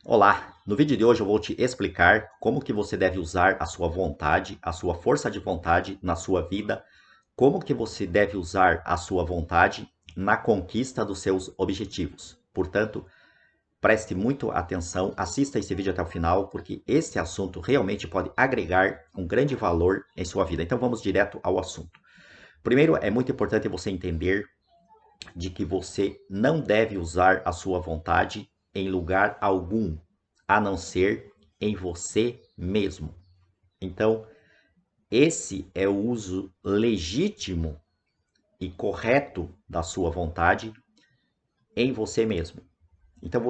Olá, no vídeo de hoje eu vou te explicar como que você deve usar a sua vontade, a sua força de vontade na sua vida, como que você deve usar a sua vontade na conquista dos seus objetivos. Portanto, preste muito atenção, assista esse vídeo até o final, porque esse assunto realmente pode agregar um grande valor em sua vida. Então vamos direto ao assunto. Primeiro, é muito importante você entender de que você não deve usar a sua vontade em lugar algum, a não ser em você mesmo. Então, esse é o uso legítimo e correto da sua vontade em você mesmo. Então,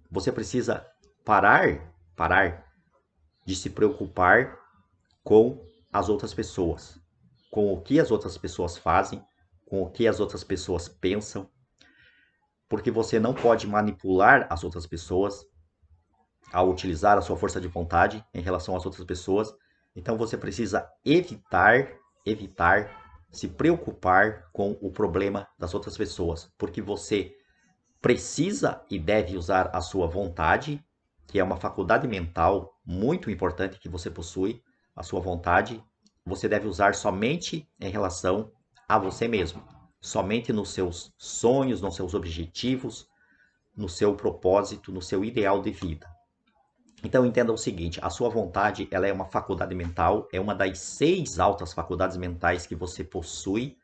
você precisa parar de se preocupar com as outras pessoas, com o que as outras pessoas fazem, com o que as outras pessoas pensam, porque você não pode manipular as outras pessoas ao utilizar a sua força de vontade em relação às outras pessoas. Então você precisa evitar se preocupar com o problema das outras pessoas, porque você precisa e deve usar a sua vontade, que é uma faculdade mental muito importante que você possui, a sua vontade, você deve usar somente em relação a você mesmo, somente nos seus sonhos, nos seus objetivos, no seu propósito, no seu ideal de vida. Então entenda o seguinte, a sua vontade ela é uma faculdade mental, é uma das 6 altas faculdades mentais que você possui,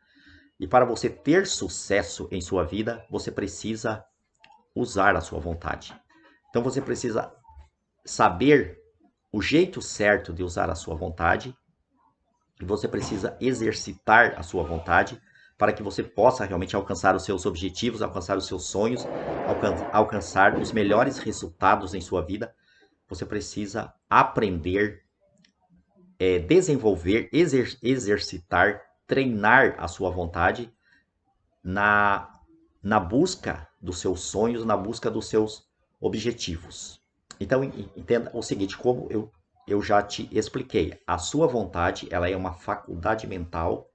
e para você ter sucesso em sua vida, você precisa usar a sua vontade. Então você precisa saber o jeito certo de usar a sua vontade, e você precisa exercitar a sua vontade para que você possa realmente alcançar os seus objetivos, alcançar os seus sonhos, alcançar os melhores resultados em sua vida. Você precisa aprender, desenvolver, exercitar, treinar a sua vontade na, na busca dos seus sonhos, na busca dos seus objetivos. Então, entenda o seguinte, como eu já te expliquei, a sua vontade ela é uma faculdade mental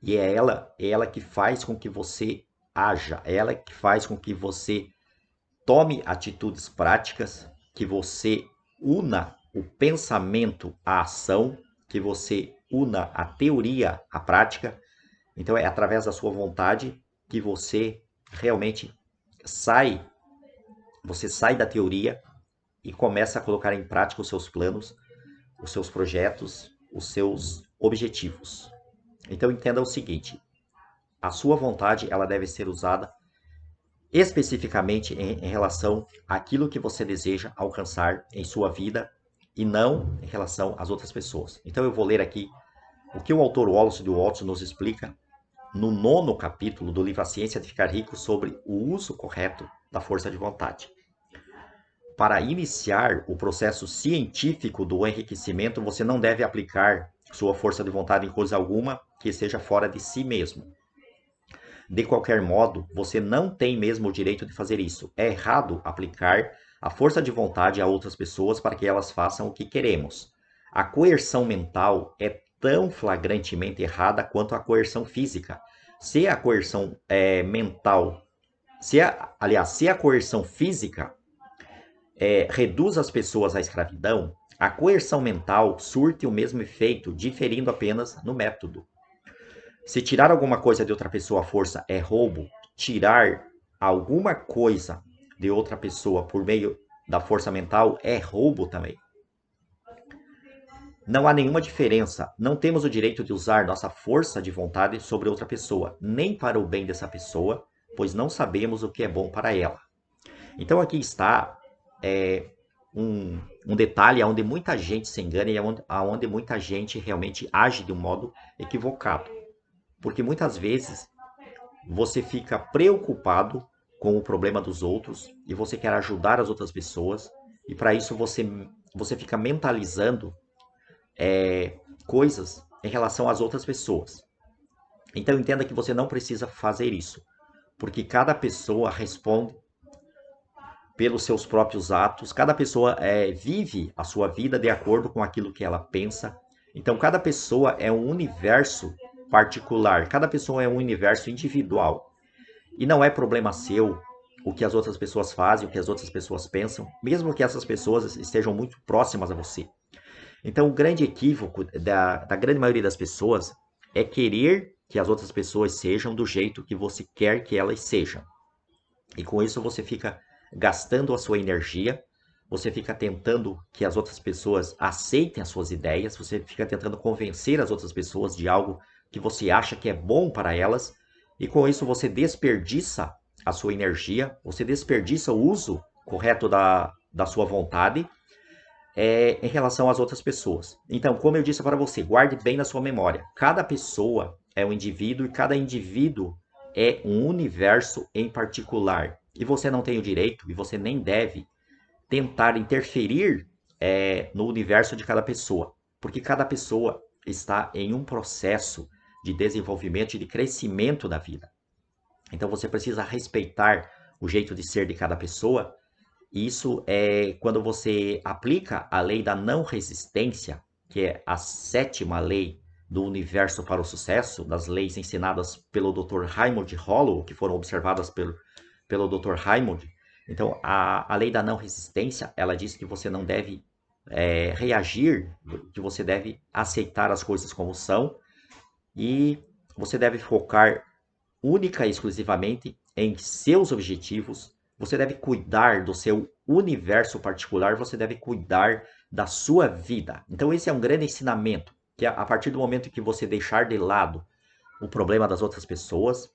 e é ela que faz com que você haja, é ela que faz com que você tome atitudes práticas, que você una o pensamento à ação, que você una a teoria à prática. Então é através da sua vontade que você realmente sai, você sai da teoria e começa a colocar em prática os seus planos, os seus projetos, os seus objetivos. Então entenda o seguinte, a sua vontade ela deve ser usada especificamente em relação àquilo que você deseja alcançar em sua vida e não em relação às outras pessoas. Então eu vou ler aqui o que o autor Wallace de Watson nos explica no 9º capítulo do livro A Ciência de Ficar Rico sobre o uso correto da força de vontade. Para iniciar o processo científico do enriquecimento, você não deve aplicar sua força de vontade em coisa alguma que esteja fora de si mesmo. De qualquer modo, você não tem mesmo o direito de fazer isso. É errado aplicar a força de vontade a outras pessoas para que elas façam o que queremos. A coerção mental é tão flagrantemente errada quanto a coerção física. Se a coerção mental, se a coerção física reduz as pessoas à escravidão, a coerção mental surte o mesmo efeito, diferindo apenas no método. Se tirar alguma coisa de outra pessoa à força é roubo, tirar alguma coisa de outra pessoa por meio da força mental é roubo também. Não há nenhuma diferença. Não temos o direito de usar nossa força de vontade sobre outra pessoa, nem para o bem dessa pessoa, pois não sabemos o que é bom para ela. Então aqui está um detalhe onde muita gente se engana e onde muita gente realmente age de um modo equivocado. Porque muitas vezes você fica preocupado com o problema dos outros e você quer ajudar as outras pessoas e para isso você fica mentalizando coisas em relação às outras pessoas. Então entenda que você não precisa fazer isso, porque cada pessoa responde pelos seus próprios atos, cada pessoa vive a sua vida de acordo com aquilo que ela pensa. Então cada pessoa é um universo particular, cada pessoa é um universo individual. E não é problema seu o que as outras pessoas fazem, o que as outras pessoas pensam, mesmo que essas pessoas estejam muito próximas a você. Então, o grande equívoco da grande maioria das pessoas é querer que as outras pessoas sejam do jeito que você quer que elas sejam. E com isso você fica gastando a sua energia, você fica tentando que as outras pessoas aceitem as suas ideias, você fica tentando convencer as outras pessoas de algo que você acha que é bom para elas, e com isso você desperdiça a sua energia, você desperdiça o uso correto da sua vontade em relação às outras pessoas. Então, como eu disse para você, guarde bem na sua memória. Cada pessoa é um indivíduo e cada indivíduo é um universo em particular. E você não tem o direito e você nem deve tentar interferir no universo de cada pessoa, porque cada pessoa está em um processo de desenvolvimento e de crescimento da vida. Então você precisa respeitar o jeito de ser de cada pessoa. Isso é quando você aplica a lei da não resistência, que é a sétima lei do universo para o sucesso, das leis ensinadas pelo Dr. Raymond Hollow, que foram observadas pelo Dr. Raymond. Então, a lei da não resistência, ela diz que você não deve reagir, que você deve aceitar as coisas como são e você deve focar única e exclusivamente em seus objetivos, você deve cuidar do seu universo particular, você deve cuidar da sua vida. Então esse é um grande ensinamento, que a partir do momento que você deixar de lado o problema das outras pessoas,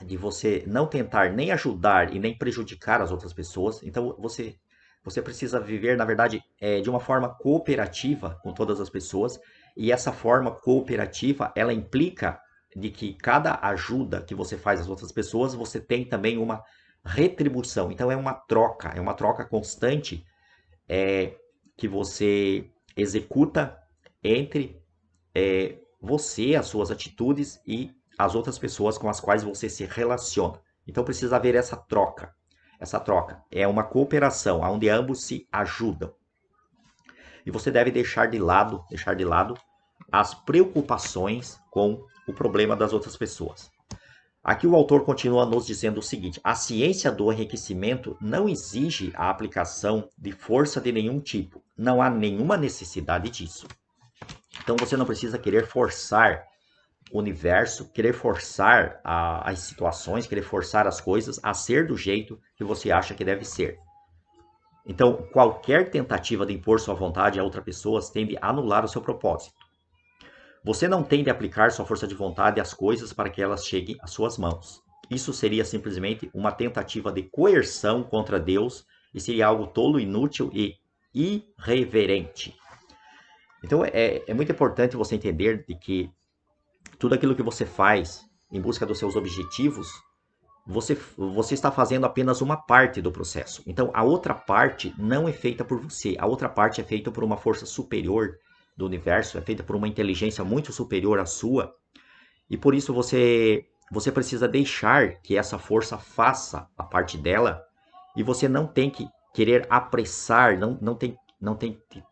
de você não tentar nem ajudar e nem prejudicar as outras pessoas, então você precisa viver, na verdade, de uma forma cooperativa com todas as pessoas, e essa forma cooperativa, ela implica de que cada ajuda que você faz às outras pessoas, você tem também uma retribuição. Então é uma troca constante que você executa entre você, as suas atitudes e as outras pessoas com as quais você se relaciona. Então precisa haver essa troca. Essa troca é uma cooperação onde ambos se ajudam. E você deve deixar de lado as preocupações com o problema das outras pessoas. Aqui o autor continua nos dizendo o seguinte: a ciência do enriquecimento não exige a aplicação de força de nenhum tipo. Não há nenhuma necessidade disso. Então você não precisa querer forçar o universo, querer forçar as situações, querer forçar as coisas a ser do jeito que você acha que deve ser. Então, qualquer tentativa de impor sua vontade a outra pessoa tende a anular o seu propósito. Você não tem de aplicar sua força de vontade às coisas para que elas cheguem às suas mãos. Isso seria simplesmente uma tentativa de coerção contra Deus e seria algo tolo, inútil e irreverente. Então é muito importante você entender de que tudo aquilo que você faz em busca dos seus objetivos, você está fazendo apenas uma parte do processo. Então a outra parte não é feita por você, a outra parte é feita por uma força superior do universo, é feita por uma inteligência muito superior à sua, e por isso você precisa deixar que essa força faça a parte dela, e você não tem que querer apressar, não tem que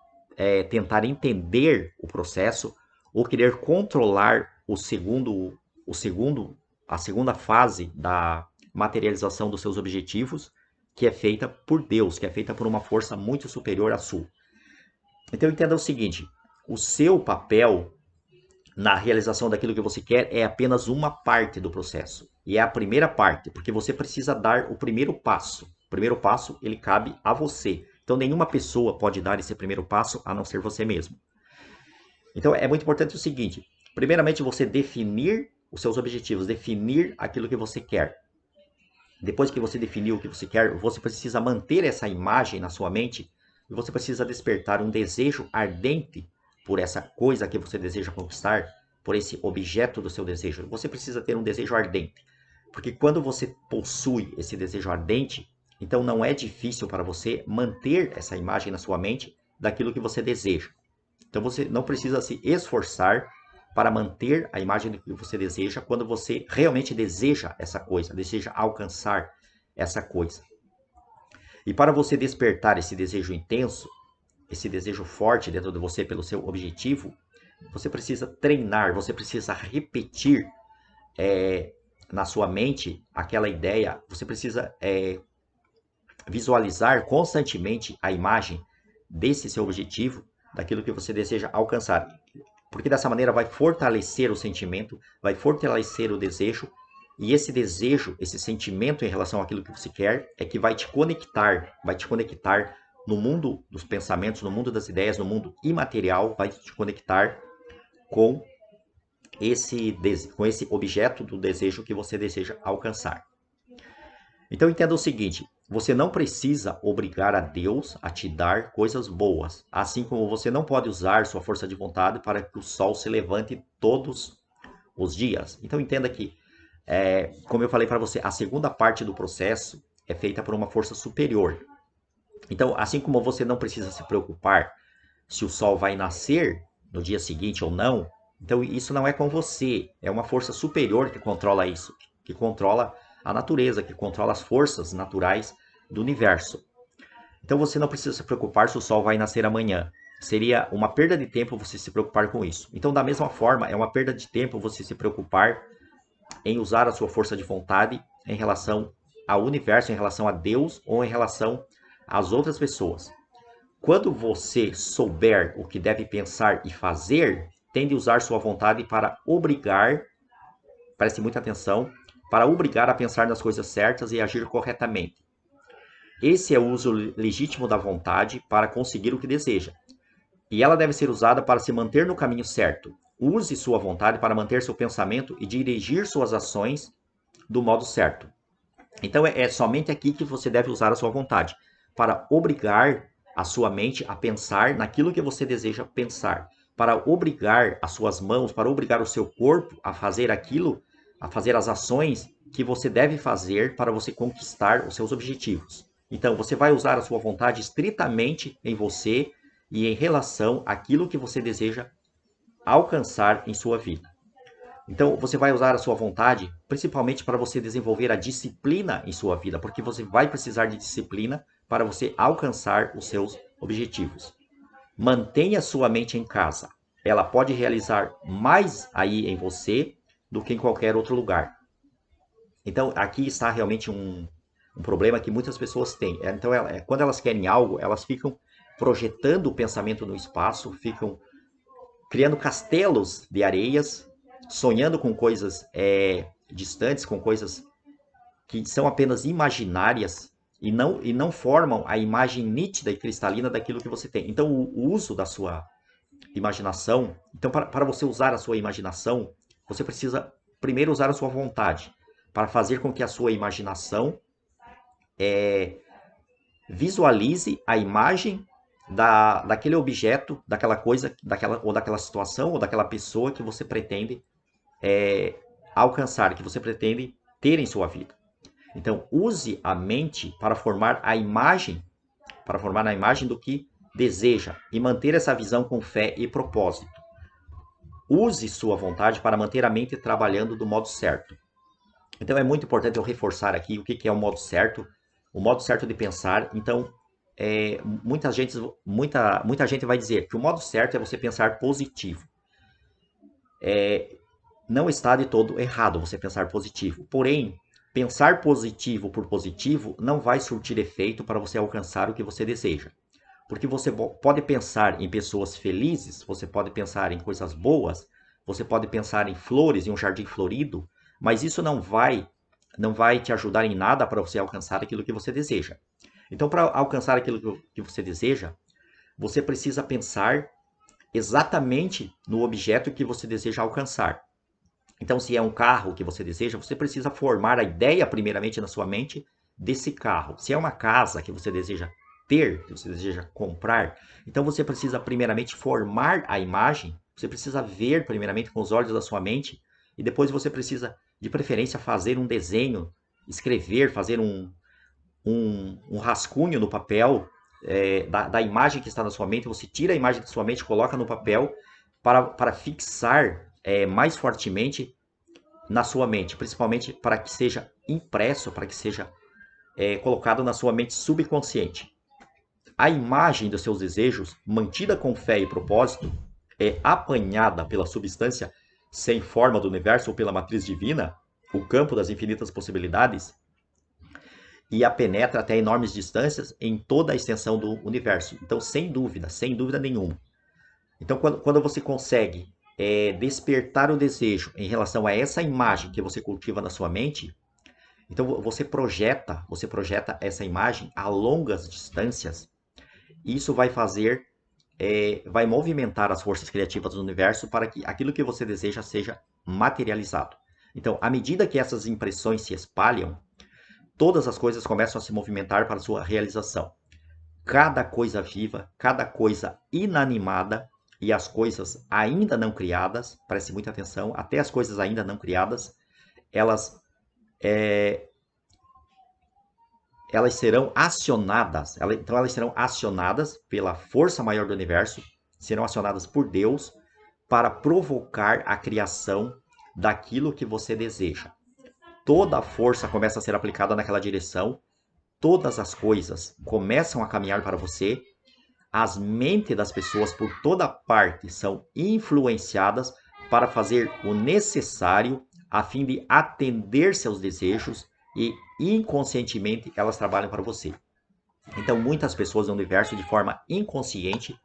tentar entender o processo ou querer controlar a segunda fase da materialização dos seus objetivos, que é feita por Deus, que é feita por uma força muito superior à sua. Então entenda o seguinte: o seu papel na realização daquilo que você quer é apenas uma parte do processo. E é a primeira parte, porque você precisa dar o primeiro passo. O primeiro passo, ele cabe a você. Então nenhuma pessoa pode dar esse primeiro passo a não ser você mesmo. Então é muito importante o seguinte: primeiramente você definir os seus objetivos, definir aquilo que você quer. Depois que você definiu o que você quer, você precisa manter essa imagem na sua mente e você precisa despertar um desejo ardente por essa coisa que você deseja conquistar, por esse objeto do seu desejo. Você precisa ter um desejo ardente, porque quando você possui esse desejo ardente, então não é difícil para você manter essa imagem na sua mente daquilo que você deseja. Então você não precisa se esforçar para manter a imagem do que você deseja quando você realmente deseja essa coisa, deseja alcançar essa coisa. E para você despertar esse desejo intenso, esse desejo forte dentro de você pelo seu objetivo, você precisa treinar, você precisa repetir na sua mente aquela ideia, você precisa visualizar constantemente a imagem desse seu objetivo, daquilo que você deseja alcançar. Porque dessa maneira vai fortalecer o sentimento, vai fortalecer o desejo, e esse desejo, esse sentimento em relação àquilo que você quer, é que vai te conectar no mundo dos pensamentos, no mundo das ideias, no mundo imaterial, vai te conectar com esse objeto do desejo que você deseja alcançar. Então entenda o seguinte, você não precisa obrigar a Deus a te dar coisas boas, assim como você não pode usar sua força de vontade para que o sol se levante todos os dias. Então entenda que, como eu falei para você, a segunda parte do processo é feita por uma força superior. Então, assim como você não precisa se preocupar se o sol vai nascer no dia seguinte ou não, então isso não é com você, é uma força superior que controla isso, que controla a natureza, que controla as forças naturais do universo. Então você não precisa se preocupar se o sol vai nascer amanhã. Seria uma perda de tempo você se preocupar com isso. Então, da mesma forma, é uma perda de tempo você se preocupar em usar a sua força de vontade em relação ao universo, em relação a Deus ou em relação às outras pessoas. Quando você souber o que deve pensar e fazer, tende a usar sua vontade para obrigar, preste muita atenção, para obrigar a pensar nas coisas certas e agir corretamente. Esse é o uso legítimo da vontade para conseguir o que deseja. E ela deve ser usada para se manter no caminho certo. Use sua vontade para manter seu pensamento e dirigir suas ações do modo certo. Então é somente aqui que você deve usar a sua vontade, para obrigar a sua mente a pensar naquilo que você deseja pensar, para obrigar as suas mãos, para obrigar o seu corpo a fazer aquilo, a fazer as ações que você deve fazer para você conquistar os seus objetivos. Então você vai usar a sua vontade estritamente em você e em relação àquilo que você deseja alcançar em sua vida. Então, você vai usar a sua vontade principalmente para você desenvolver a disciplina em sua vida, porque você vai precisar de disciplina para você alcançar os seus objetivos. Mantenha sua mente em casa. Ela pode realizar mais aí em você do que em qualquer outro lugar. Então, aqui está realmente um problema que muitas pessoas têm. Então, quando elas querem algo, elas ficam projetando o pensamento no espaço, ficam criando castelos de areias, sonhando com coisas distantes, com coisas que são apenas imaginárias e não formam a imagem nítida e cristalina daquilo que você tem. Então, o uso da sua imaginação, então para você usar a sua imaginação, você precisa primeiro usar a sua vontade para fazer com que a sua imaginação visualize a imagem daquele objeto, daquela coisa, daquela situação ou daquela pessoa que você pretende alcançar, que você pretende ter em sua vida. Então, use a mente para formar a imagem do que deseja e manter essa visão com fé e propósito. Use sua vontade para manter a mente trabalhando do modo certo. Então, é muito importante eu reforçar aqui o que é o modo certo de pensar. Então, muita gente vai dizer que o modo certo é você pensar positivo. Não está de todo errado você pensar positivo. Porém, pensar positivo por positivo não vai surtir efeito para você alcançar o que você deseja. Porque você pode pensar em pessoas felizes, você pode pensar em coisas boas, você pode pensar em flores, em um jardim florido, mas isso não vai te ajudar em nada para você alcançar aquilo que você deseja. Então, para alcançar aquilo que você deseja, você precisa pensar exatamente no objeto que você deseja alcançar. Então, se é um carro que você deseja, você precisa formar a ideia primeiramente na sua mente desse carro. Se é uma casa que você deseja ter, que você deseja comprar, então você precisa primeiramente formar a imagem, você precisa ver primeiramente com os olhos da sua mente e depois você precisa, de preferência, fazer um desenho, escrever, fazer um rascunho no papel da imagem que está na sua mente. Você tira a imagem da sua mente, coloca no papel para fixar mais fortemente na sua mente, principalmente para que seja impresso, para que seja colocado na sua mente subconsciente. A imagem dos seus desejos, mantida com fé e propósito, é apanhada pela substância sem forma do universo ou pela matriz divina, o campo das infinitas possibilidades e a penetra até enormes distâncias em toda a extensão do universo. Então, sem dúvida nenhuma. Então, quando você consegue despertar o desejo em relação a essa imagem que você cultiva na sua mente, então você projeta essa imagem a longas distâncias. Isso vai fazer, vai movimentar as forças criativas do universo para que aquilo que você deseja seja materializado. Então, à medida que essas impressões se espalham, todas as coisas começam a se movimentar para sua realização. Cada coisa viva, cada coisa inanimada e as coisas ainda não criadas, preste muita atenção, até as coisas ainda não criadas, elas, elas serão acionadas, então elas serão acionadas pela força maior do universo, serão acionadas por Deus para provocar a criação daquilo que você deseja. Toda a força começa a ser aplicada naquela direção, todas as coisas começam a caminhar para você, as mentes das pessoas por toda parte são influenciadas para fazer o necessário a fim de atender seus desejos e inconscientemente elas trabalham para você. Então, muitas pessoas no universo, de forma inconsciente,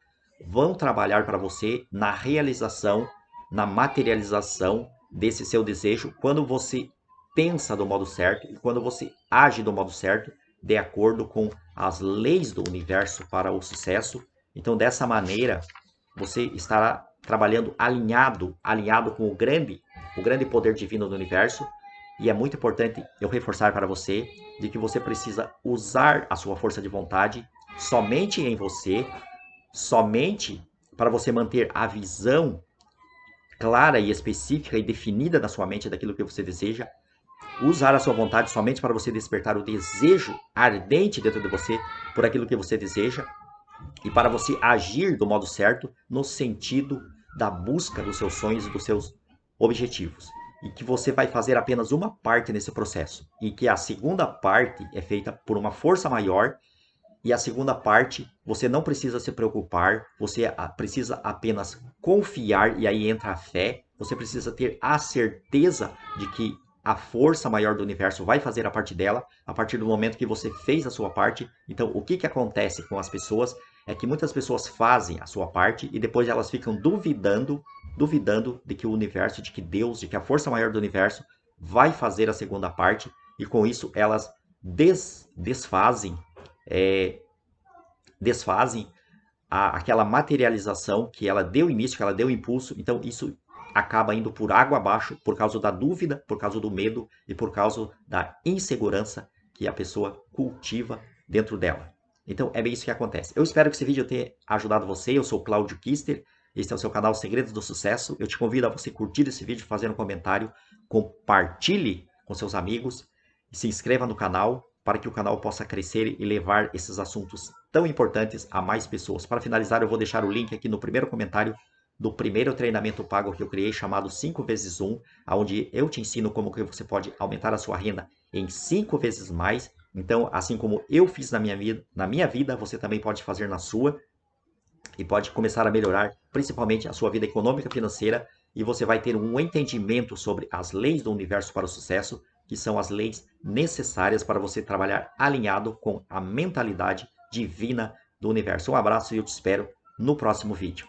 vão trabalhar para você na realização, na materialização desse seu desejo, quando você pensa do modo certo e quando você age do modo certo, de acordo com as leis do universo para o sucesso. Então, dessa maneira, você estará trabalhando alinhado com o grande poder divino do universo. E é muito importante eu reforçar para você de que você precisa usar a sua força de vontade somente em você, somente para você manter a visão clara e específica e definida na sua mente daquilo que você deseja, usar a sua vontade somente para você despertar o desejo ardente dentro de você por aquilo que você deseja e para você agir do modo certo no sentido da busca dos seus sonhos e dos seus objetivos. E que você vai fazer apenas uma parte nesse processo, e que a segunda parte é feita por uma força maior, e a segunda parte você não precisa se preocupar, você precisa apenas confiar, e aí entra a fé, você precisa ter a certeza de que a força maior do universo vai fazer a parte dela, a partir do momento que você fez a sua parte. Então, o que acontece com as pessoas é que muitas pessoas fazem a sua parte e depois elas ficam duvidando de que o universo, de que Deus, de que a força maior do universo vai fazer a segunda parte, e com isso elas desfazem aquela materialização que ela deu início, que ela deu impulso. Então isso acaba indo por água abaixo por causa da dúvida, por causa do medo e por causa da insegurança que a pessoa cultiva dentro dela. Então é bem isso que acontece. Eu espero que esse vídeo tenha ajudado você. Eu sou o Cláudio Kister, este é o seu canal Segredos do Sucesso. Eu te convido a você curtir esse vídeo, fazer um comentário, compartilhe com seus amigos e se inscreva no canal para que o canal possa crescer e levar esses assuntos tão importantes a mais pessoas. Para finalizar, eu vou deixar o link aqui no primeiro comentário do primeiro treinamento pago que eu criei, chamado 5 vezes 1, onde eu te ensino como que você pode aumentar a sua renda em 5 vezes mais. Então, assim como eu fiz na minha vida, você também pode fazer na sua e pode começar a melhorar principalmente a sua vida econômica e financeira, e você vai ter um entendimento sobre as leis do universo para o sucesso, que são as leis necessárias para você trabalhar alinhado com a mentalidade divina do universo. Um abraço e eu te espero no próximo vídeo.